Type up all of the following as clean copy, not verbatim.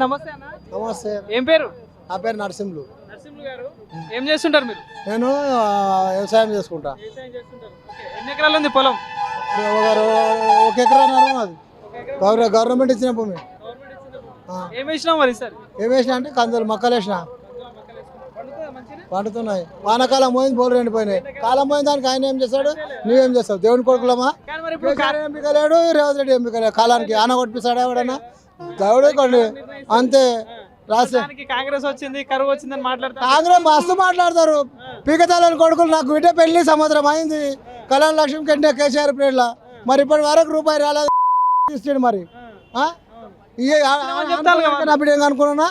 నమస్తే అన్న. నమస్తే. ఏం పేరు? నా పేరు నరసింహులు. నరసింహులు గారు ఏం చేస్తుంటారు మీరు? నేను వ్యవసాయం చేసుకుంటా. ఎన్ని ఎకరాలు ఉంది పొలం? ఒక ఎకరాన్నర అది గవర్నమెంట్ ఇచ్చిన భూమి. ఏం వేసినావు మరి సార్? ఏం వేసినా అంటే కందులు మొక్కలు వేసిన పండుతున్నాయి. వానకాలం పోయింది, బోర్లు ఎండిపోయినాయి. కాలం పోయిన దానికి ఆయన ఏం చేస్తాడు, నువ్వేం చేస్తావు? దేవుని కొడుకులమా? ఎంపిక లేడు, రేవంత్ రెడ్డి ఎంపిక లేడు. కాలానికి ఆన కొట్టిస్తాడు ఎవడన్నా? దేవుడు కొండి అంతే. కాంగ్రెస్ వచ్చింది, కరువు వచ్చిందని మాట్లాడతారు. కాంగ్రెస్ మస్తు మాట్లాడతారు. పీకతాలని కొడుకులు నాకు బిడ్డ పెళ్లి సంవత్సరం అయింది. కళ్యాణ లక్ష్మి కంటే కేసీఆర్ ప్లేట్ల మరి ఇప్పటి వరకు రూపాయి రాలేదు. ఇస్తాడు మరి నా బిడ్డ అనుకున్నా.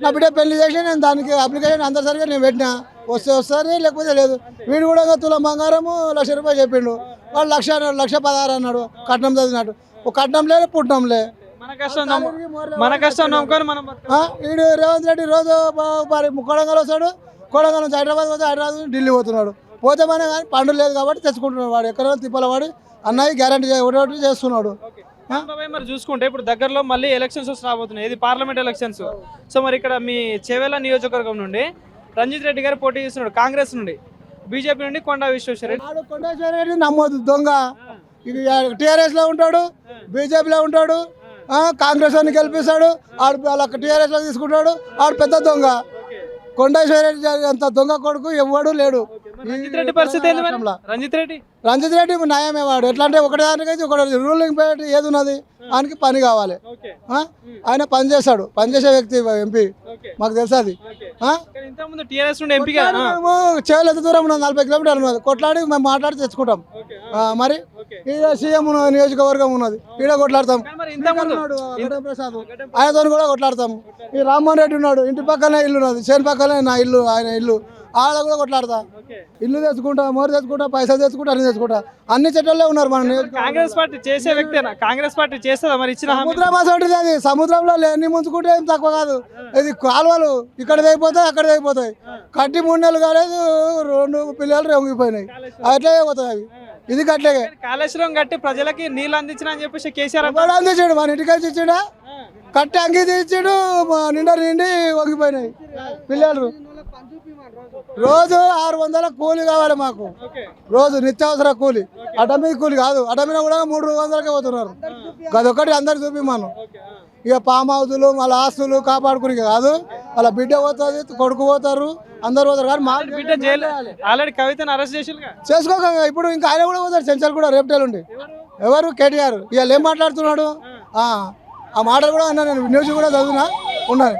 నా బిడ్డ పెళ్లి చేసి నేను దానికి అప్లికేషన్ అంత సరిగా నేను పెట్టినా. వస్తే వస్తుంది, లేకపోతే లేదు. వీడు కూడా తులం బంగారము ₹1,00,000 చెప్పిండు. వాడు 1,16,000 అన్నాడు. కట్నం చదివినాడు. కట్నం లేదు, పుట్నం లే. వీడు రేవంత్ రెడ్డి రోజు కొడంగల్ వస్తాడు. కొడంగల్ నుంచి హైదరాబాద్ పోతే, హైదరాబాద్ నుంచి ఢిల్లీ పోతున్నాడు. పోతే మన కానీ పండు లేదు కాబట్టి తెచ్చుకుంటున్నాడు. వాడు ఎక్కడ తిప్పల వాడి అన్నయ్య గ్యారంటీ ఒకటి చేస్తున్నాడు. మరి చూసుకుంటే ఇప్పుడు దగ్గరలో మళ్ళీ ఎలక్షన్స్ రాబోతున్నాయి. ఇది పార్లమెంట్ ఎలక్షన్స్. సో మరి ఇక్కడ మీ చేవేళ్ల నియోజకవర్గం నుండి రంజిత్ రెడ్డి గారు పోటీ చేస్తున్నాడు కాంగ్రెస్ నుండి. బీజేపీ నుండి కొండా విశ్వేశ్వరరెడ్డి. కొండేశ్వరరెడ్డి నమ్మొద్దు, దొంగ. టీఆర్ఎస్ లో ఉంటాడు, బీజేపీలో ఉంటాడు, కాంగ్రెస్ అని గెలిపిస్తాడు. ఆడు టీఆర్ఎస్ లో తీసుకుంటాడు. ఆడు పెద్ద దొంగ. కొండేశ్వరరెడ్డి అంత దొంగ కొడుకు ఎవడు లేడు. రంజిత్ రెడ్డి పరిస్థితి ఏంది? రంజిత్ రెడ్డి నయమే. వాడు ఎట్లా అంటే ఒకటి ఒకటి రూలింగ్ పెట్టి ఏది ఉన్నది ఆయనకి పని కావాలి. ఆయన పని చేస్తాడు, పనిచేసే వ్యక్తి ఎంపీ. మాకు తెలుసు అది. చేయాలి ఎంత దూరం ఉన్నది, 40 కిలోమీటర్లు ఉన్నది. కొట్లాడి మేము మాట్లాడి తెచ్చుకుంటాం. మరి ఈడ సీఎం నియోజకవర్గం ఉన్నది, ఈడ కొట్లాడతాం. ప్రసాద్ ఆయనతో కూడా కొట్లాడతాం. ఈ రామ్మోహన్ రెడ్డి ఉన్నాడు, ఇంటి పక్కనే ఇల్లు ఉన్నది, చేను పక్కనే నా ఇల్లు, ఆయన ఇల్లు. ఆడ కూడా కొట్లాడతా. ఇల్లు తెచ్చుకుంటా, మోరు తెచ్చుకుంటా, పైసలు తెచ్చుకుంటా, అన్ని తెచ్చుకుంటా. అన్ని చెట్లలో ఉన్నారు మన కాంగ్రెస్ పార్టీ చేసే వ్యక్తి. కాంగ్రెస్ పార్టీ చేస్తుందా మరి? ఇచ్చిన సముద్రం అసలు అది. సముద్రంలో ఎన్ని ముంచుకుంటే ఏం తక్కువ కాదు. ఇది కాలువలు ఇక్కడ అయిపోతాయి, అక్కడ అయిపోతాయి. కట్టి 3 నెలలు కాలేదు, 2 పిల్లలు రంగిపోయినాయి. అట్లే పోతాయి అవి. ఇది కట్లే కాళేశ్వరం కట్టి ప్రజలకి నీళ్ళు అందించిన అని చెప్పేసి కేసీఆర్ అందించాడు. మన ఇంటికి ఇచ్చాడా, కట్టి అంగి ఇచ్చాడు. నిండా నిండి వంగిపోయినాయి పిల్లలు. రోజు 600 కూలి కావాలి మాకు. రోజు నిత్యావసర కూలి, అటమీ కూలి కాదు. అటమీన కూడా 300కే పోతున్నారు. అదొకటి అందరు చూపి మనం. ఇక పామ్ హౌజులు వాళ్ళ ఆస్తులు కాపాడుకుని కాదు. వాళ్ళ బిడ్డ పోతుంది, కొడుకు పోతారు, అందరు పోతారు. కానీ మా బిడ్డ ఆల్రెడీ కవితను అరెస్ట్ చేసుకోక ఇప్పుడు ఇంకా ఆయన కూడా పోతారు. చెంచల్ కూడా రేపటేలు ఉండి. ఎవరు? కేటీఆర్. ఇవాళ ఏం మాట్లాడుతున్నాడు? ఆ మాటలు కూడా అన్నా. నేను న్యూస్ కూడా చదివినా ఉన్నాయి.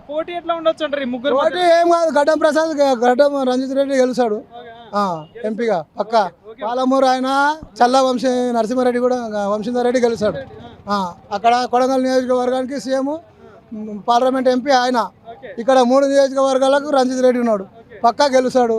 పోటీ ఎట్లా ఉండొచ్చు అంటారు? ముగ్గురు పోటీ ఏం కాదు. గడ్డం ప్రసాద్, గడ్డం రంజిత్ రెడ్డి గెలుస్తాడు ఎంపీగా పక్క. పాలమూరు ఆయన చల్ల నరసింహారెడ్డి కూడా వంశీధర్ రెడ్డి గెలుస్తాడు. అక్కడ కొడంగల్ నియోజకవర్గానికి సీఎం, పార్లమెంట్ ఎంపీ ఆయన. ఇక్కడ 3 నియోజకవర్గాలకు రంజిత్ రెడ్డి ఉన్నాడు, పక్కా గెలుస్తాడు.